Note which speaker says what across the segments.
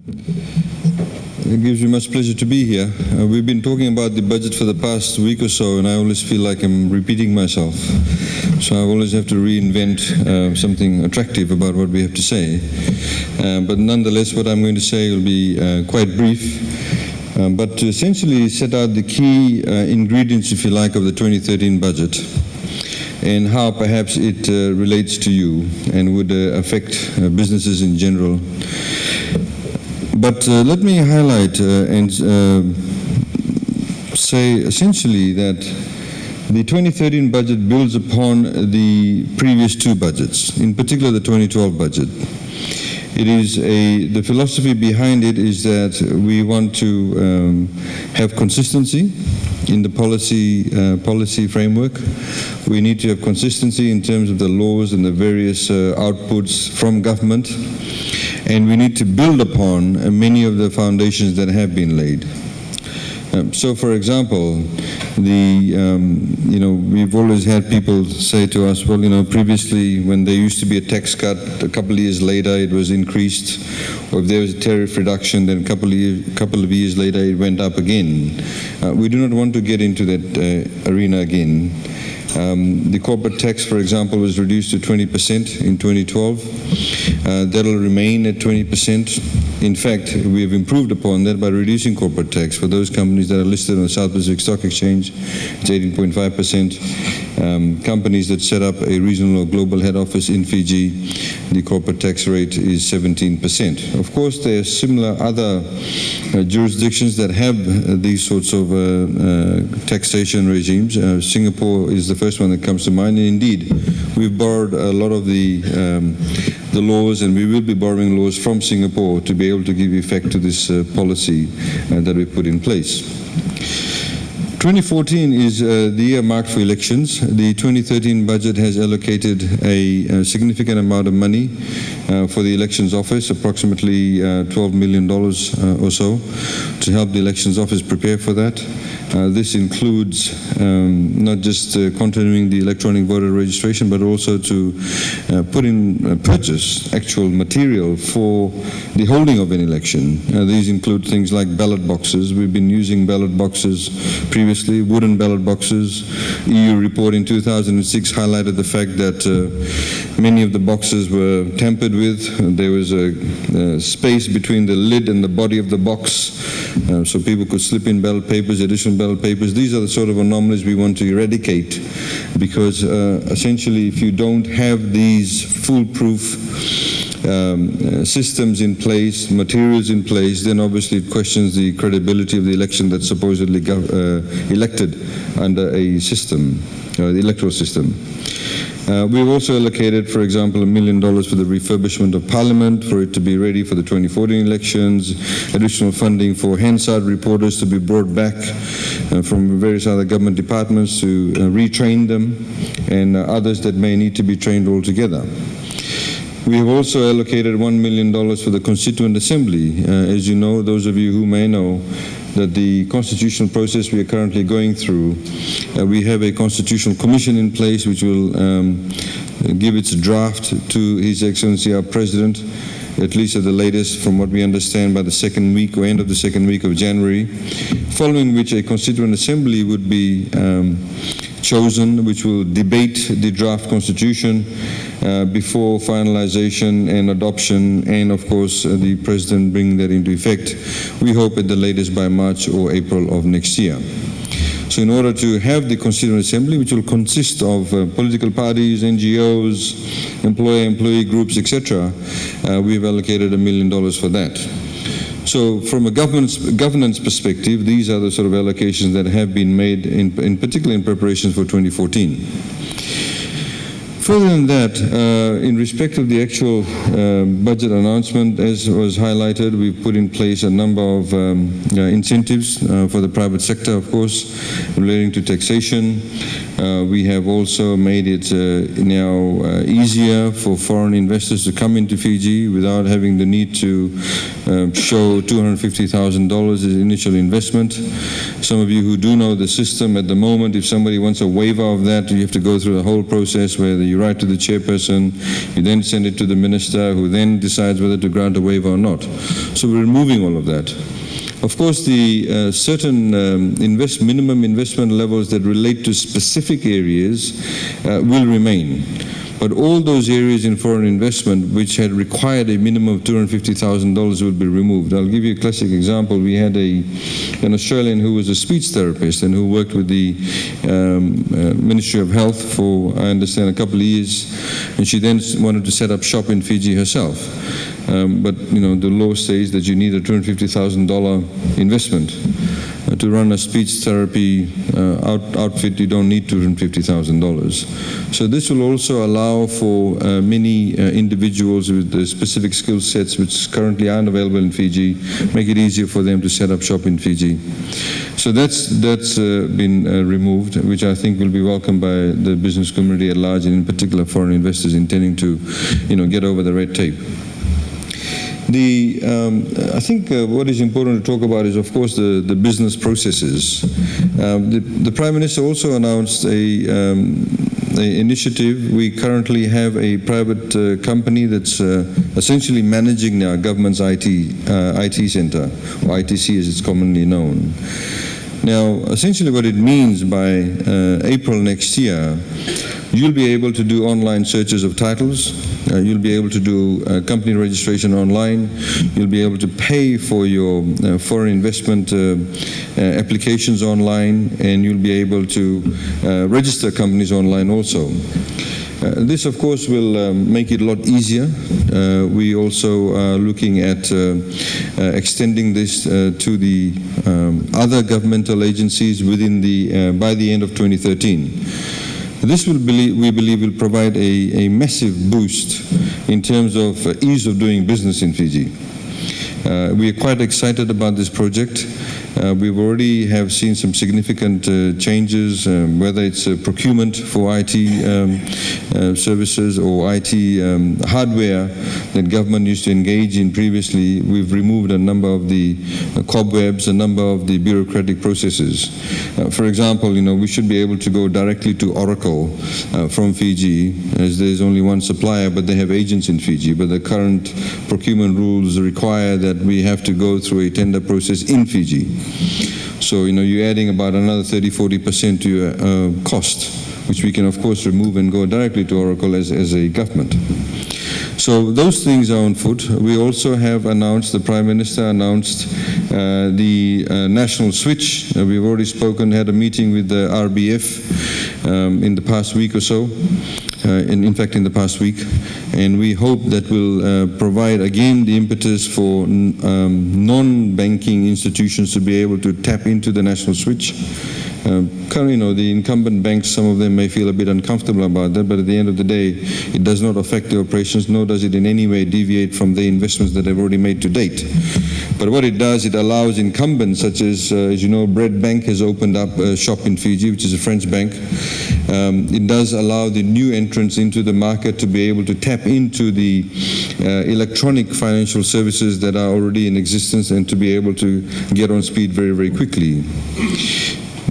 Speaker 1: It gives me much pleasure to be here. We've been talking about the budget for the past week or so, and I always feel like I'm repeating myself. So I always have to reinvent something attractive about what we have to say. But nonetheless, what I'm going to say will be quite brief. But to essentially set out the key ingredients, if you like, of the 2013 budget and how perhaps it relates to you and would affect businesses in general. But let me highlight and say essentially that the 2013 budget builds upon the previous two budgets, in particular the 2012 budget. It is the philosophy behind it is that we want to have consistency in the policy framework. We need to have consistency in terms of the laws and the various outputs from government. And we need to build upon many of the foundations that have been laid. So, for example, we've always had people say to us, well, previously when there used to be a tax cut, a couple of years later it was increased, or if there was a tariff reduction, then a couple of years later it went up again. We do not want to get into that arena again. The corporate tax, for example, was reduced to 20% in 2012. That'll remain at 20%. In fact, we have improved upon that by reducing corporate tax. For those companies that are listed on the South Pacific Stock Exchange, it's 18.5%. Companies that set up a regional or global head office in Fiji, the corporate tax rate is 17%. Of course, there are similar other jurisdictions that have these sorts of taxation regimes. Singapore is the first one that comes to mind, and indeed, we've borrowed a lot of the laws, and we will be borrowing laws from Singapore to be able to give effect to this policy that we put in place. 2014 is the year marked for elections. The 2013 budget has allocated a significant amount of money for the elections office, approximately $12 million or so, to help the elections office prepare for that. This includes not just continuing the electronic voter registration, but also to purchase actual material for the holding of an election. These include things like ballot boxes. We've been using ballot boxes previously, wooden ballot boxes. EU report in 2006 highlighted the fact that many of the boxes were tampered with. There was a space between the lid and the body of the box, so people could slip in ballot papers, additional ballot papers. These are the sort of anomalies we want to eradicate, because essentially if you don't have these foolproof systems in place, materials in place, then obviously it questions the credibility of the election that's supposedly elected under a system, the electoral system. We've also allocated, for example, $1 million for the refurbishment of Parliament, for it to be ready for the 2014 elections, additional funding for Hansard reporters to be brought back from various other government departments to retrain them, and others that may need to be trained altogether. We have also allocated $1 million for the Constituent Assembly. As you know, those of you who may know, that the constitutional process we are currently going through, we have a constitutional commission in place which will give its draft to His Excellency our President, at least at the latest, from what we understand, by the second week or end of the second week of January, following which a Constituent Assembly would be chosen, which will debate the draft constitution before finalization and adoption, and of course the President bringing that into effect, we hope at the latest by March or April of next year. So in order to have the Constituent Assembly, which will consist of political parties, NGOs, employee groups, etc., we've allocated $1 million for that. So from a governance perspective, these are the sort of allocations that have been made, in particular in preparation for 2014. Further than that, in respect of the actual budget announcement, as was highlighted, we've put in place a number of incentives for the private sector, of course, relating to taxation. We have also made it now easier for foreign investors to come into Fiji without having the need to show $250,000 as initial investment. Some of you who do know the system at the moment, if somebody wants a waiver of that, you have to go through the whole process where you You write to the chairperson, you then send it to the minister, who then decides whether to grant a waiver or not. So we're removing all of that. Of course, the certain minimum investment levels that relate to specific areas will remain. But all those areas in foreign investment which had required a minimum of $250,000 will be removed. I'll give you a classic example. We had an Australian who was a speech therapist and who worked with the Ministry of Health for, I understand, a couple of years, and she then wanted to set up shop in Fiji herself. But the law says that you need a $250,000 investment. To run a speech therapy outfit, you don't need $250,000. So this will also allow for many individuals with specific skill sets which currently aren't available in Fiji, make it easier for them to set up shop in Fiji. So that's been removed, which I think will be welcomed by the business community at large, and in particular foreign investors intending to get over the red tape. I think what is important to talk about is, of course, the business processes. The Prime Minister also announced an initiative. We currently have a private company that's essentially managing our government's IT center, or ITC as it's commonly known. Now, essentially what it means by April next year, you'll be able to do online searches of titles. You'll be able to do company registration online. You'll be able to pay for your foreign investment applications online, and you'll be able to register companies online also. This, of course, will make it a lot easier. We also are looking at extending this to the other governmental agencies by the end of 2013. This we believe will provide a massive boost in terms of ease of doing business in Fiji. We are quite excited about this project. We've already have seen some significant changes, whether it's procurement for IT services or IT hardware that government used to engage in previously. We've removed a number of the cobwebs, a number of the bureaucratic processes. For example, we should be able to go directly to Oracle from Fiji, as there's only one supplier, but they have agents in Fiji. But the current procurement rules require that we have to go through a tender process in Fiji. So, you're adding about another 30-40% to your cost, which we can, of course, remove and go directly to Oracle as a government. So those things are on foot. We also have announced, the Prime Minister announced the national switch. We've already had a meeting with the RBF in the past week or so. In fact, in the past week, and we hope that will provide again the impetus for non-banking institutions to be able to tap into the national switch. Currently, the incumbent banks, some of them may feel a bit uncomfortable about that, but at the end of the day, it does not affect their operations, nor does it in any way deviate from the investments that they've already made to date. But what it does, it allows incumbents such as Bread Bank has opened up a shop in Fiji, which is a French bank. It does allow the new entrants into the market to be able to tap into the electronic financial services that are already in existence and to be able to get on speed very, very quickly.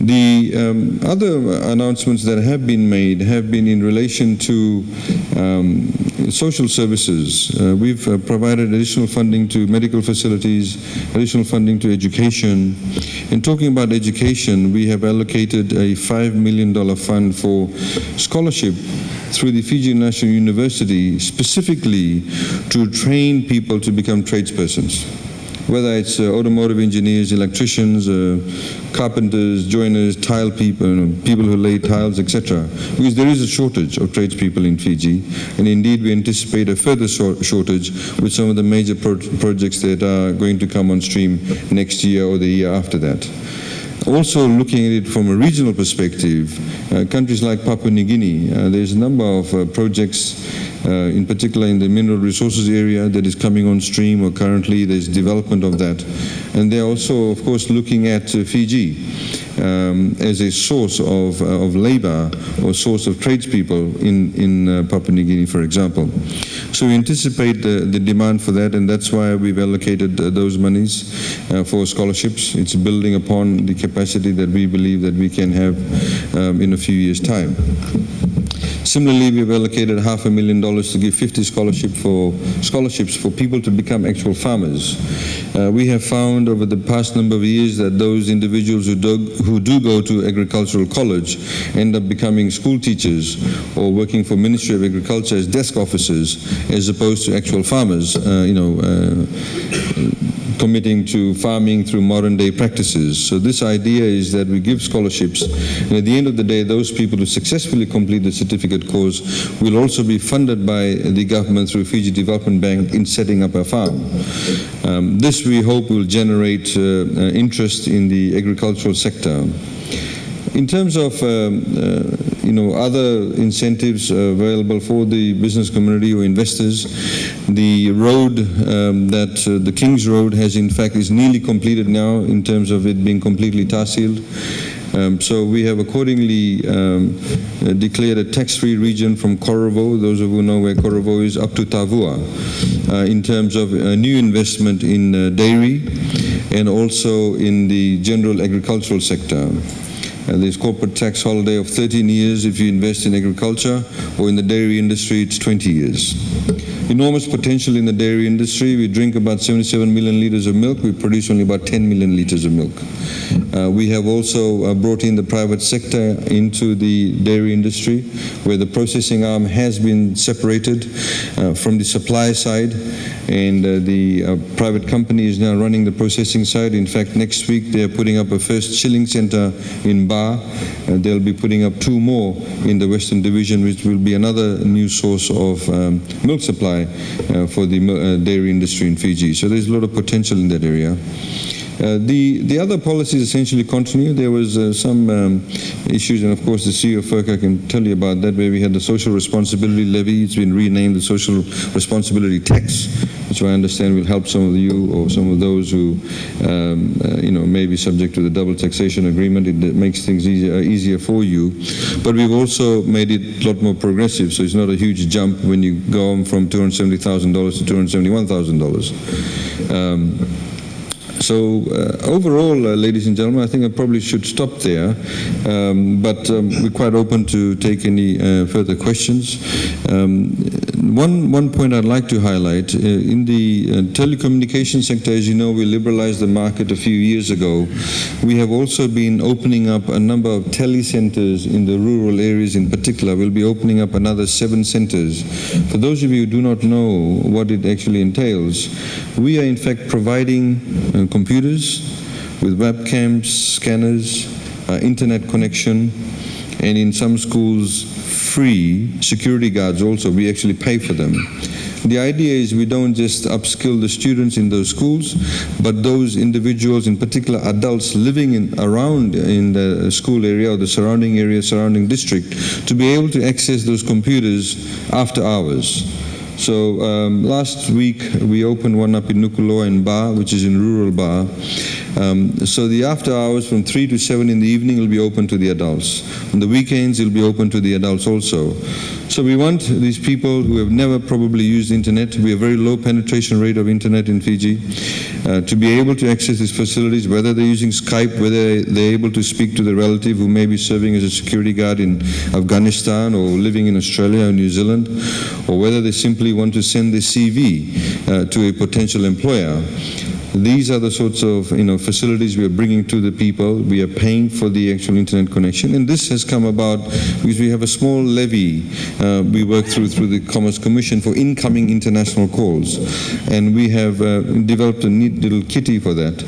Speaker 1: The other announcements that have been made have been in relation to social services. We've provided additional funding to medical facilities, additional funding to education. In talking about education, we have allocated a $5 million fund for scholarship through the Fiji National University, specifically to train people to become tradespersons. Whether it's automotive engineers, electricians, carpenters, joiners, tile people, people who lay tiles, etc. Because there is a shortage of tradespeople in Fiji, and indeed we anticipate a further shortage with some of the major projects that are going to come on stream next year or the year after that. Also looking at it from a regional perspective, countries like Papua New Guinea, there's a number of projects in particular in the mineral resources area that is coming on stream, or currently there's development of that. And they're also, of course, looking at Fiji as a source of labor or source of tradespeople in Papua New Guinea, for example. So we anticipate the demand for that, and that's why we've allocated those monies for scholarships. It's building upon the capacity that we believe that we can have in a few years' time. Similarly, we have allocated $500,000 to give 50 scholarships for people to become actual farmers. We have found over the past number of years that those individuals who do go to agricultural college end up becoming school teachers or working for Ministry of Agriculture as desk officers as opposed to actual farmers, committing to farming through modern day practices. So this idea is that we give scholarships, and at the end of the day, those people who successfully complete the certificate course will also be funded by the government through Fiji Development Bank in setting up a farm. This we hope will generate interest in the agricultural sector. In terms of other incentives available for the business community or investors, the road the King's Road is nearly completed now in terms of it being completely tar sealed. So we have accordingly declared a tax-free region from Korovo, those of you who know where Korovo is, up to Tavua, in terms of new investment in dairy and also in the general agricultural sector. There's corporate tax holiday of 13 years if you invest in agriculture, or in the dairy industry it's 20 years. Enormous potential in the dairy industry. We drink about 77 million liters of milk. We produce only about 10 million liters of milk. We have also brought in the private sector into the dairy industry, where the processing arm has been separated from the supply side, and the private company is now running the processing side. In fact, next week they are putting up a first chilling center in Ba. They'll be putting up 2 more in the Western Division, which will be another new source of milk supply for the dairy industry in Fiji. So there's a lot of potential in that area. The other policies essentially continue. There was some issues, and of course the CEO of FERC, I can tell you about that, where we had the social responsibility levy. It's been renamed the social responsibility tax, which I understand will help some of you or some of those who may be subject to the double taxation agreement. It makes things easier for you. But we've also made it a lot more progressive, so it's not a huge jump when you go on from $270,000 to $271,000. So overall, ladies and gentlemen, I think I probably should stop there, but we're quite open to take any further questions. One point I'd like to highlight, in the telecommunication sector, as you know, we liberalized the market a few years ago. We have also been opening up a number of telecenters in the rural areas in particular. We'll be opening up another 7 centers. For those of you who do not know what it actually entails, we are in fact providing computers with webcams, scanners, internet connection, and in some schools free security guards also. We actually pay for them. The idea is we don't just upskill the students in those schools, but those individuals, in particular adults living around in the school area or the surrounding area, surrounding district, to be able to access those computers after hours. So last week we opened one up in Nukuloa in Ba, which is in rural Ba. So the after hours from 3 to 7 in the evening will be open to the adults. On the weekends it will be open to the adults also. So we want these people who have never probably used internet, we have a very low penetration rate of internet in Fiji, to be able to access these facilities, whether they're using Skype, whether they're able to speak to the relative who may be serving as a security guard in Afghanistan or living in Australia or New Zealand, or whether they simply want to send their CV to a potential employer. These are the sorts of facilities we are bringing to the people. We are paying for the actual internet connection, and this has come about because we have a small levy we work through the Commerce Commission for incoming international calls, and we have developed a neat little kitty for that,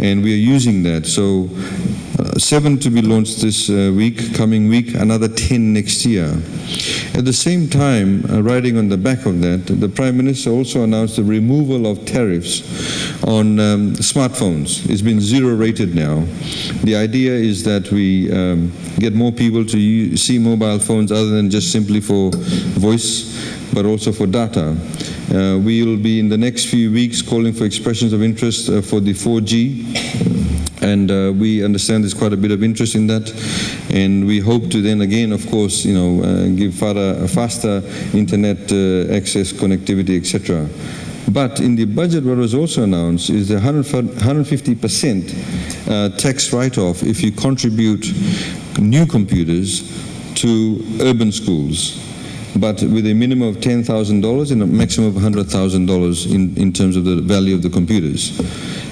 Speaker 1: and we are using that. So 7 to be launched this coming week, another 10 next year. At the same time, riding on the back of that, the Prime Minister also announced the removal of tariffs on smartphones. It's been 0 rated now. The idea is that we get more people to see mobile phones other than just simply for voice, but also for data. We will be in the next few weeks calling for expressions of interest for the 4G. And we understand there's quite a bit of interest in that, and we hope to then again, of course, give faster internet access, connectivity, etc. But in the budget, what was also announced is the 150% tax write-off if you contribute new computers to urban schools, but with a minimum of $10,000 and a maximum of $100,000 in terms of the value of the computers.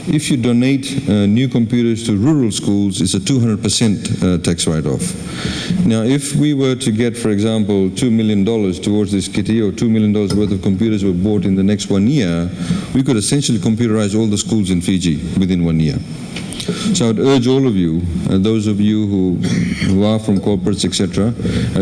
Speaker 1: If you donate new computers to rural schools, it's a 200% tax write-off. Now, if we were to get, for example, $2 million towards this kitty, or $2 million worth of computers were bought in the next 1 year, we could essentially computerize all the schools in Fiji within 1 year. So I would urge all of you, those of you who are from corporates, etc.,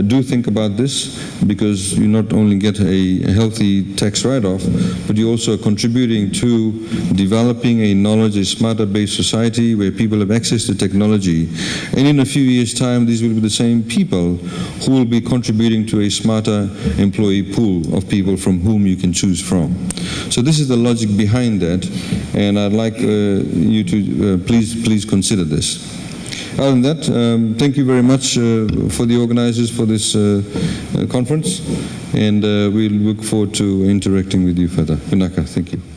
Speaker 1: do think about this, because you not only get a healthy tax write-off, but you also are contributing to developing a knowledge, a smarter-based society where people have access to technology. And in a few years' time, these will be the same people who will be contributing to a smarter employee pool of people from whom you can choose from. So this is the logic behind that, and I'd like you to please consider this. Other than that, thank you very much for the organizers for this conference, and we'll look forward to interacting with you further. Vinaka, thank you.